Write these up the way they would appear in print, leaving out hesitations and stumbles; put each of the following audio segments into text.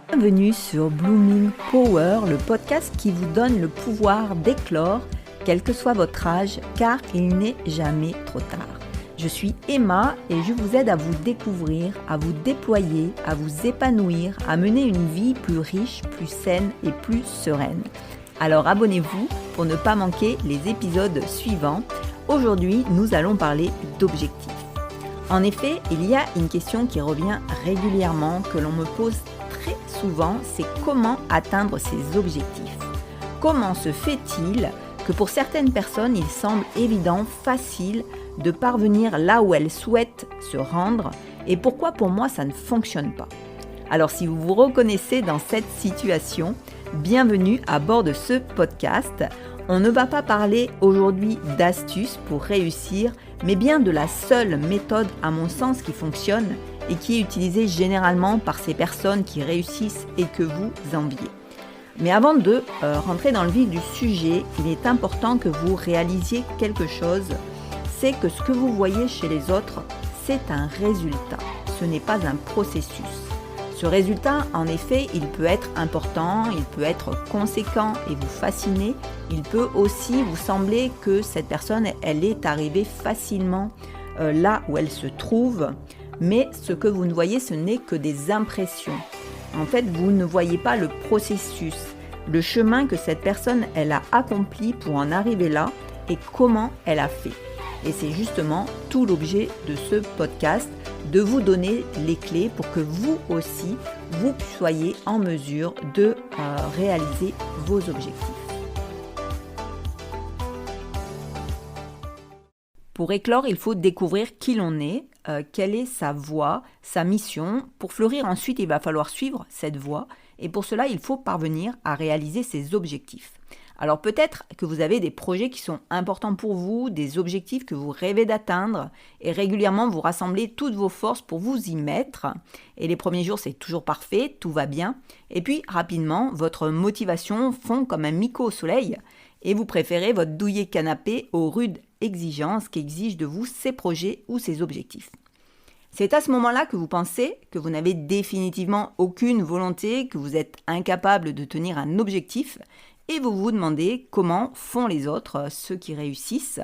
Bienvenue sur Blooming Power, le podcast qui vous donne le pouvoir d'éclore, quel que soit votre âge, car il n'est jamais trop tard. Je suis Emma et je vous aide à vous découvrir, à vous déployer, à vous épanouir, à mener une vie plus riche, plus saine et plus sereine. Alors abonnez-vous pour ne pas manquer les épisodes suivants. Aujourd'hui, nous allons parler d'objectifs. En effet, il y a une question qui revient régulièrement, que l'on me pose très souvent, c'est comment atteindre ces objectifs. Comment se fait-il que pour certaines personnes, il semble évident, facile de parvenir là où elles souhaitent se rendre et pourquoi pour moi ça ne fonctionne pas. Alors si vous vous reconnaissez dans cette situation, bienvenue à bord de ce podcast. On ne va pas parler aujourd'hui d'astuces pour réussir, mais bien de la seule méthode à mon sens qui fonctionne et qui est utilisée généralement par ces personnes qui réussissent et que vous enviez. Mais avant de rentrer dans le vif du sujet, il est important que vous réalisiez quelque chose, c'est que ce que vous voyez chez les autres, c'est un résultat, ce n'est pas un processus. Ce résultat, en effet, il peut être important, il peut être conséquent et vous fasciner. Il peut aussi vous sembler que cette personne, elle est arrivée facilement là où elle se trouve. Mais ce que vous ne voyez, ce n'est que des impressions. En fait, vous ne voyez pas le processus, le chemin que cette personne, elle a accompli pour en arriver là et comment elle a fait. Et c'est justement tout l'objet de ce podcast, de vous donner les clés pour que vous aussi, vous soyez en mesure de réaliser vos objectifs. Pour éclore, il faut découvrir qui l'on est, quelle est sa voie, sa mission. Pour fleurir ensuite, il va falloir suivre cette voie et pour cela, il faut parvenir à réaliser ses objectifs. Alors peut-être que vous avez des projets qui sont importants pour vous, des objectifs que vous rêvez d'atteindre et régulièrement vous rassemblez toutes vos forces pour vous y mettre. Et les premiers jours, c'est toujours parfait, tout va bien. Et puis rapidement, votre motivation fond comme un mico au soleil et vous préférez votre douillet canapé aux rudes exigences qu'exigent de vous ces projets ou ces objectifs. C'est à ce moment-là que vous pensez que vous n'avez définitivement aucune volonté, que vous êtes incapable de tenir un objectif et vous vous demandez comment font les autres, ceux qui réussissent,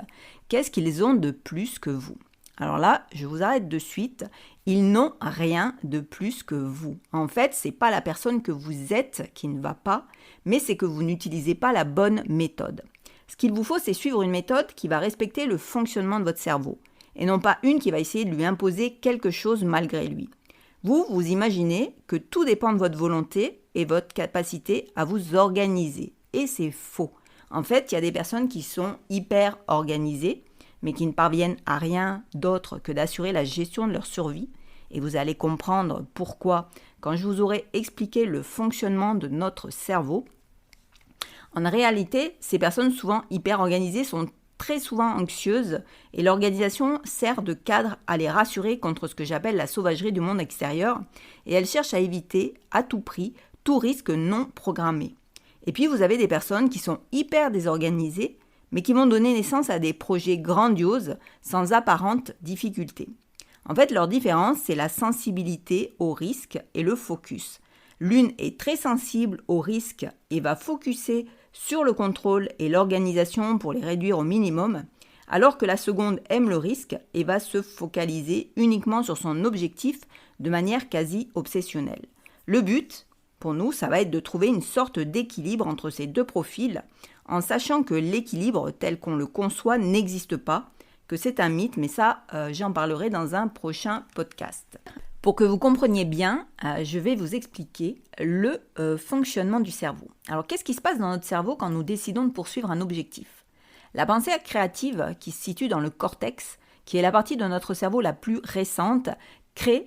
qu'est-ce qu'ils ont de plus que vous. Alors là, je vous arrête de suite, ils n'ont rien de plus que vous. En fait, c'est pas la personne que vous êtes qui ne va pas, mais c'est que vous n'utilisez pas la bonne méthode. Ce qu'il vous faut, c'est suivre une méthode qui va respecter le fonctionnement de votre cerveau, et non pas une qui va essayer de lui imposer quelque chose malgré lui. Vous imaginez que tout dépend de votre volonté et votre capacité à vous organiser. Et c'est faux. En fait, il y a des personnes qui sont hyper organisées, mais qui ne parviennent à rien d'autre que d'assurer la gestion de leur survie. Et vous allez comprendre pourquoi quand je vous aurai expliqué le fonctionnement de notre cerveau. En réalité, ces personnes souvent hyper organisées sont très souvent anxieuses et l'organisation sert de cadre à les rassurer contre ce que j'appelle la sauvagerie du monde extérieur et elles cherchent à éviter à tout prix tout risque non programmé. Et puis vous avez des personnes qui sont hyper désorganisées mais qui vont donner naissance à des projets grandioses sans apparente difficulté. En fait, leur différence, c'est la sensibilité au risque et le focus. L'une est très sensible au risque et va focuser sur le contrôle et l'organisation pour les réduire au minimum, alors que la seconde aime le risque et va se focaliser uniquement sur son objectif de manière quasi obsessionnelle. Le but, pour nous, ça va être de trouver une sorte d'équilibre entre ces deux profils, en sachant que l'équilibre tel qu'on le conçoit n'existe pas, que c'est un mythe, mais ça, j'en parlerai dans un prochain podcast. Pour que vous compreniez bien, je vais vous expliquer le fonctionnement du cerveau. Alors, qu'est-ce qui se passe dans notre cerveau quand nous décidons de poursuivre un objectif ? La pensée créative, qui se situe dans le cortex, qui est la partie de notre cerveau la plus récente,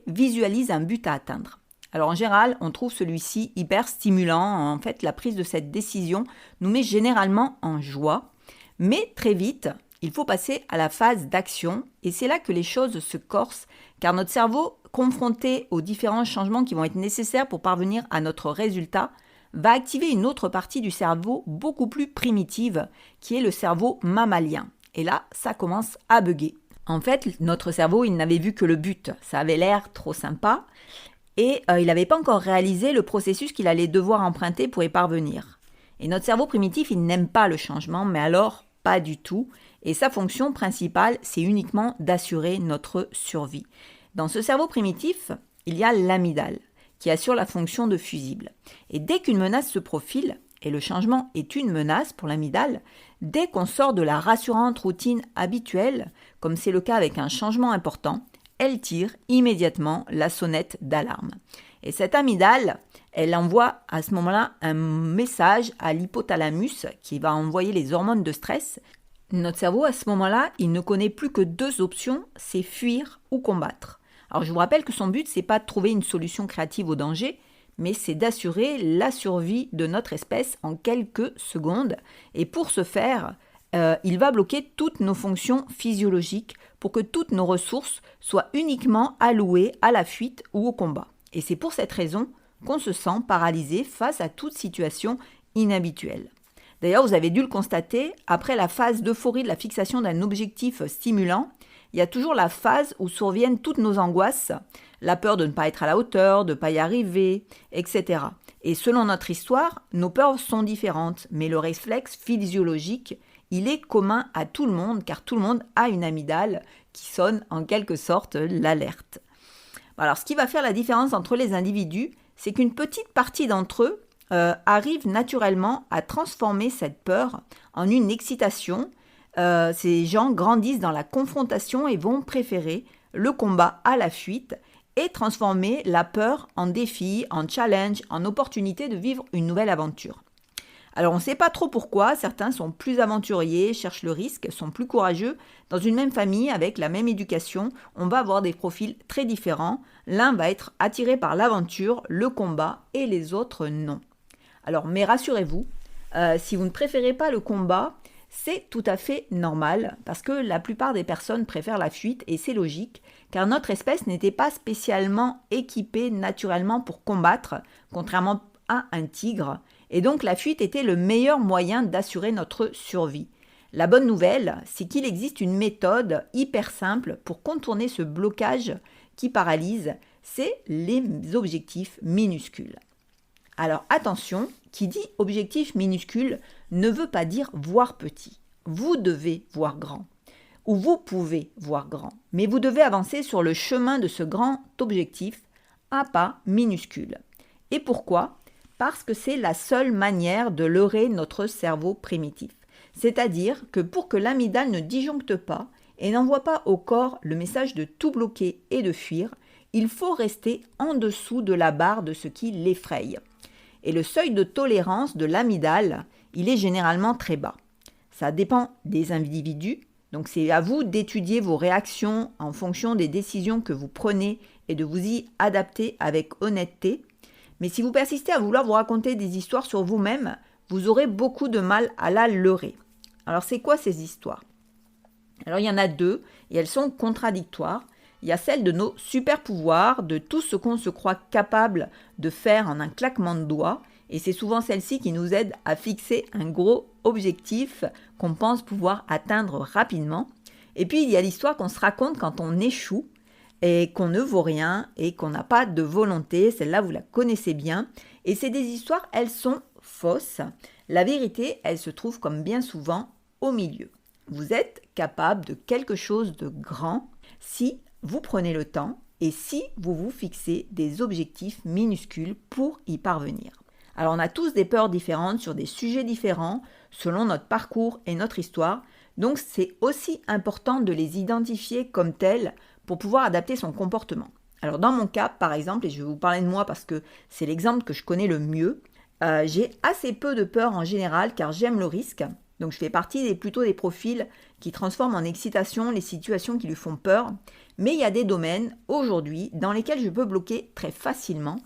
visualise un but à atteindre. Alors en général, on trouve celui-ci hyper stimulant. En fait, la prise de cette décision nous met généralement en joie. Mais très vite, il faut passer à la phase d'action et c'est là que les choses se corsent car notre cerveau, confronté aux différents changements qui vont être nécessaires pour parvenir à notre résultat, va activer une autre partie du cerveau beaucoup plus primitive qui est le cerveau mammalien. et là, ça commence à bugger. En fait, notre cerveau, il n'avait vu que le but. Ça avait l'air trop sympa et il n'avait pas encore réalisé le processus qu'il allait devoir emprunter pour y parvenir. Et notre cerveau primitif, il n'aime pas le changement, mais alors pas du tout. Et sa fonction principale, c'est uniquement d'assurer notre survie. Dans ce cerveau primitif, il y a l'amygdale qui assure la fonction de fusible. Et dès qu'une menace se profile, et le changement est une menace pour l'amygdale, dès qu'on sort de la rassurante routine habituelle, comme c'est le cas avec un changement important, elle tire immédiatement la sonnette d'alarme. Et cette amygdale, elle envoie à ce moment-là un message à l'hypothalamus qui va envoyer les hormones de stress. Notre cerveau, à ce moment-là, il ne connaît plus que deux options, c'est fuir ou combattre. Alors je vous rappelle que son but, c'est pas de trouver une solution créative au danger, mais c'est d'assurer la survie de notre espèce en quelques secondes. Et pour ce faire, il va bloquer toutes nos fonctions physiologiques pour que toutes nos ressources soient uniquement allouées à la fuite ou au combat. Et c'est pour cette raison qu'on se sent paralysé face à toute situation inhabituelle. D'ailleurs, vous avez dû le constater, après la phase d'euphorie de la fixation d'un objectif stimulant, il y a toujours la phase où surviennent toutes nos angoisses, la peur de ne pas être à la hauteur, de ne pas y arriver, etc. Et selon notre histoire, nos peurs sont différentes, mais le réflexe physiologique, il est commun à tout le monde, car tout le monde a une amygdale qui sonne en quelque sorte l'alerte. Alors, ce qui va faire la différence entre les individus, c'est qu'une petite partie d'entre eux arrive naturellement à transformer cette peur en une excitation. Ces gens grandissent dans la confrontation et vont préférer le combat à la fuite et transformer la peur en défi, en challenge, en opportunité de vivre une nouvelle aventure. Alors on ne sait pas trop pourquoi, certains sont plus aventuriers, cherchent le risque, sont plus courageux. Dans une même famille, avec la même éducation, on va avoir des profils très différents. L'un va être attiré par l'aventure, le combat, et les autres non. Alors mais rassurez-vous, si vous ne préférez pas le combat, c'est tout à fait normal, parce que la plupart des personnes préfèrent la fuite, et c'est logique, car notre espèce n'était pas spécialement équipée naturellement pour combattre, contrairement à un tigre, et donc la fuite était le meilleur moyen d'assurer notre survie. La bonne nouvelle, c'est qu'il existe une méthode hyper simple pour contourner ce blocage qui paralyse, c'est les objectifs minuscules. Alors attention, qui dit objectif minuscule ne veut pas dire voir petit. Vous devez voir grand, ou vous pouvez voir grand, mais vous devez avancer sur le chemin de ce grand objectif à pas minuscules. Et pourquoi ? Parce que c'est la seule manière de leurrer notre cerveau primitif. C'est-à-dire que pour que l'amygdale ne disjoncte pas et n'envoie pas au corps le message de tout bloquer et de fuir, il faut rester en dessous de la barre de ce qui l'effraie. Et le seuil de tolérance de l'amygdale, il est généralement très bas. Ça dépend des individus, donc c'est à vous d'étudier vos réactions en fonction des décisions que vous prenez et de vous y adapter avec honnêteté. Mais si vous persistez à vouloir vous raconter des histoires sur vous-même, vous aurez beaucoup de mal à la leurrer. Alors c'est quoi ces histoires ? Alors il y en a deux et elles sont contradictoires. Il y a celle de nos super pouvoirs, de tout ce qu'on se croit capable de faire en un claquement de doigts. Et c'est souvent celle-ci qui nous aide à fixer un gros objectif qu'on pense pouvoir atteindre rapidement. Et puis il y a l'histoire qu'on se raconte quand on échoue et qu'on ne vaut rien et qu'on n'a pas de volonté. Celle-là, vous la connaissez bien. Et c'est des histoires, elles sont fausses. La vérité, elle se trouve comme bien souvent au milieu. Vous êtes capable de quelque chose de grand si vous prenez le temps et si vous vous fixez des objectifs minuscules pour y parvenir. Alors on a tous des peurs différentes sur des sujets différents selon notre parcours et notre histoire, donc c'est aussi important de les identifier comme tels pour pouvoir adapter son comportement. Alors dans mon cas par exemple, et je vais vous parler de moi parce que c'est l'exemple que je connais le mieux, j'ai assez peu de peur en général car j'aime le risque. Donc je fais partie plutôt des profils qui transforment en excitation les situations qui lui font peur. Mais il y a des domaines aujourd'hui dans lesquels je peux bloquer très facilement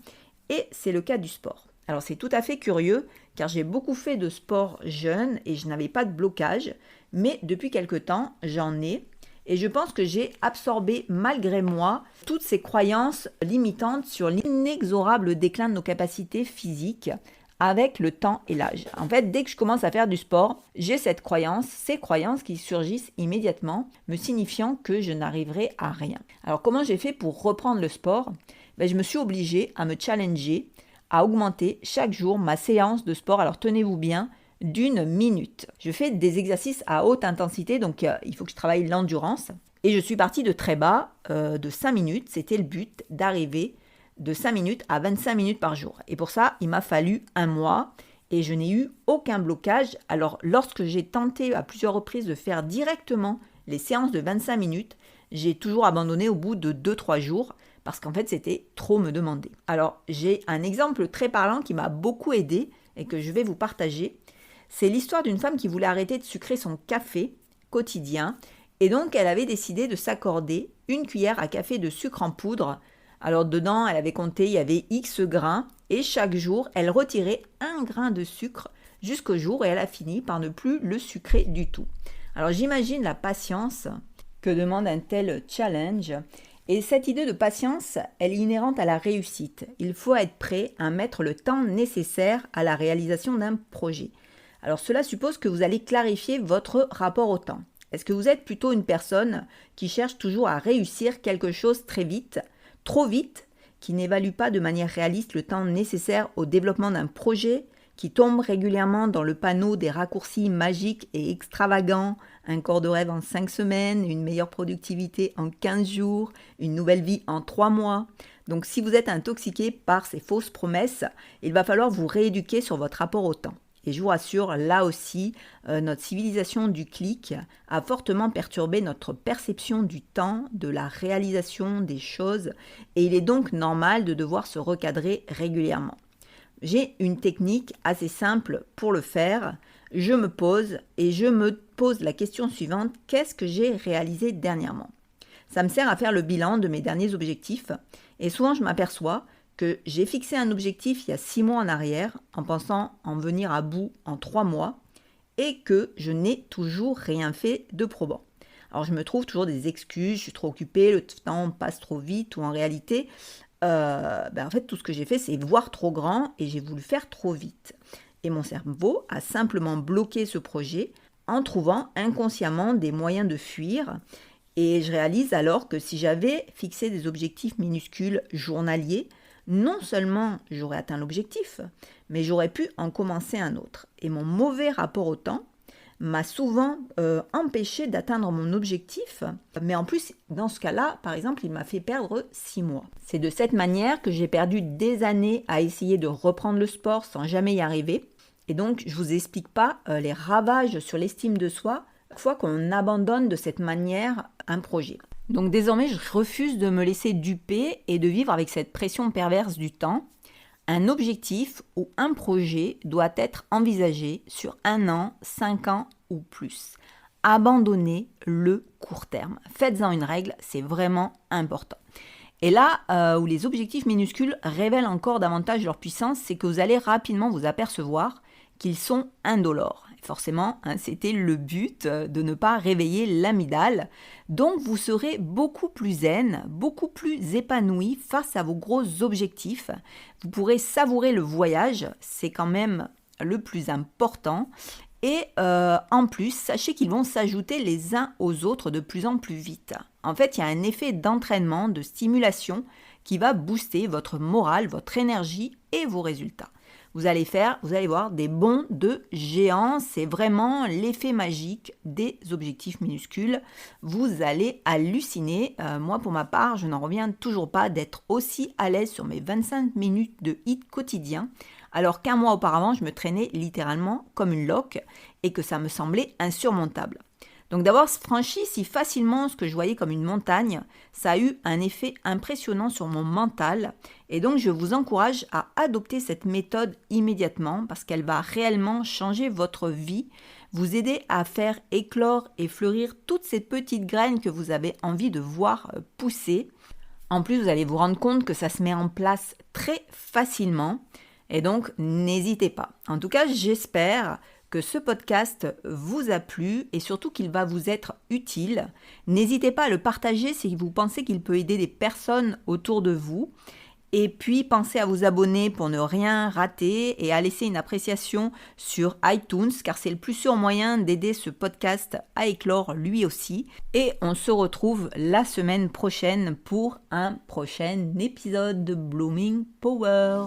et c'est le cas du sport. Alors c'est tout à fait curieux car j'ai beaucoup fait de sport jeune et je n'avais pas de blocage. Mais depuis quelque temps, j'en ai. Et je pense que j'ai absorbé malgré moi toutes ces croyances limitantes sur l'inexorable déclin de nos capacités physiques avec le temps et l'âge. En fait, dès que je commence à faire du sport, j'ai ces croyances qui surgissent immédiatement, me signifiant que je n'arriverai à rien. Alors comment j'ai fait pour reprendre le sport ? Je me suis obligée à me challenger, à augmenter chaque jour ma séance de sport. Alors tenez-vous bien, d'1 minute. Je fais des exercices à haute intensité, donc il faut que je travaille l'endurance. Et je suis partie de très bas, de 5 minutes. C'était le but, d'arriver de 5 minutes à 25 minutes par jour. Et pour ça, il m'a fallu 1 mois et je n'ai eu aucun blocage. Alors, lorsque j'ai tenté à plusieurs reprises de faire directement les séances de 25 minutes, j'ai toujours abandonné au bout de 2-3 jours parce qu'en fait, c'était trop me demander. Alors, j'ai un exemple très parlant qui m'a beaucoup aidé et que je vais vous partager. C'est l'histoire d'une femme qui voulait arrêter de sucrer son café quotidien et donc elle avait décidé de s'accorder 1 cuillère à café de sucre en poudre. Alors dedans, elle avait compté, il y avait X grains et chaque jour, elle retirait 1 grain de sucre jusqu'au jour où elle a fini par ne plus le sucrer du tout. Alors j'imagine la patience que demande un tel challenge. Et cette idée de patience, elle est inhérente à la réussite. Il faut être prêt à mettre le temps nécessaire à la réalisation d'un projet. Alors cela suppose que vous allez clarifier votre rapport au temps. Est-ce que vous êtes plutôt une personne qui cherche toujours à réussir quelque chose très vite, trop vite, qui n'évalue pas de manière réaliste le temps nécessaire au développement d'un projet, qui tombe régulièrement dans le panneau des raccourcis magiques et extravagants, un corps de rêve en 5 semaines, une meilleure productivité en 15 jours, une nouvelle vie en 3 mois. Donc si vous êtes intoxiqué par ces fausses promesses, il va falloir vous rééduquer sur votre rapport au temps. Et je vous rassure, là aussi, notre civilisation du clic a fortement perturbé notre perception du temps, de la réalisation des choses, et il est donc normal de devoir se recadrer régulièrement. J'ai une technique assez simple pour le faire. Je me pose la question suivante, qu'est-ce que j'ai réalisé dernièrement ? Ça me sert à faire le bilan de mes derniers objectifs, et souvent je m'aperçois que j'ai fixé un objectif il y a 6 mois en arrière en pensant en venir à bout en 3 mois et que je n'ai toujours rien fait de probant. Alors je me trouve toujours des excuses, je suis trop occupée, le temps passe trop vite ou en réalité, en fait tout ce que j'ai fait c'est voir trop grand et j'ai voulu faire trop vite. Et mon cerveau a simplement bloqué ce projet en trouvant inconsciemment des moyens de fuir. Et je réalise alors que si j'avais fixé des objectifs minuscules journaliers, non seulement j'aurais atteint l'objectif, mais j'aurais pu en commencer un autre. Et mon mauvais rapport au temps m'a souvent empêché d'atteindre mon objectif. Mais en plus, dans ce cas-là, par exemple, il m'a fait perdre 6 mois. C'est de cette manière que j'ai perdu des années à essayer de reprendre le sport sans jamais y arriver. Et donc, je ne vous explique pas les ravages sur l'estime de soi chaque fois qu'on abandonne de cette manière un projet. Donc désormais, je refuse de me laisser duper et de vivre avec cette pression perverse du temps. Un objectif ou un projet doit être envisagé sur 1 an, 5 ans ou plus. Abandonnez le court terme. Faites-en une règle, c'est vraiment important. Et là où les objectifs minuscules révèlent encore davantage leur puissance, c'est que vous allez rapidement vous apercevoir qu'ils sont indolores. Forcément, c'était le but de ne pas réveiller l'amygdale. Donc, vous serez beaucoup plus zen, beaucoup plus épanoui face à vos gros objectifs. Vous pourrez savourer le voyage, c'est quand même le plus important. Et en plus, sachez qu'ils vont s'ajouter les uns aux autres de plus en plus vite. En fait, il y a un effet d'entraînement, de stimulation qui va booster votre morale, votre énergie et vos résultats. Vous allez voir des bonds de géants, c'est vraiment l'effet magique des objectifs minuscules. Vous allez halluciner. Moi, pour ma part, je n'en reviens toujours pas d'être aussi à l'aise sur mes 25 minutes de hit quotidien, alors qu'1 mois auparavant, je me traînais littéralement comme une loque et que ça me semblait insurmontable. Donc d'avoir franchi si facilement ce que je voyais comme une montagne, ça a eu un effet impressionnant sur mon mental et donc je vous encourage à adopter cette méthode immédiatement parce qu'elle va réellement changer votre vie, vous aider à faire éclore et fleurir toutes ces petites graines que vous avez envie de voir pousser. En plus, vous allez vous rendre compte que ça se met en place très facilement et donc n'hésitez pas. En tout cas, j'espère que ce podcast vous a plu et surtout qu'il va vous être utile. N'hésitez pas à le partager si vous pensez qu'il peut aider des personnes autour de vous. Et puis, pensez à vous abonner pour ne rien rater et à laisser une appréciation sur iTunes, car c'est le plus sûr moyen d'aider ce podcast à éclore lui aussi. Et on se retrouve la semaine prochaine pour un prochain épisode de Blooming Power.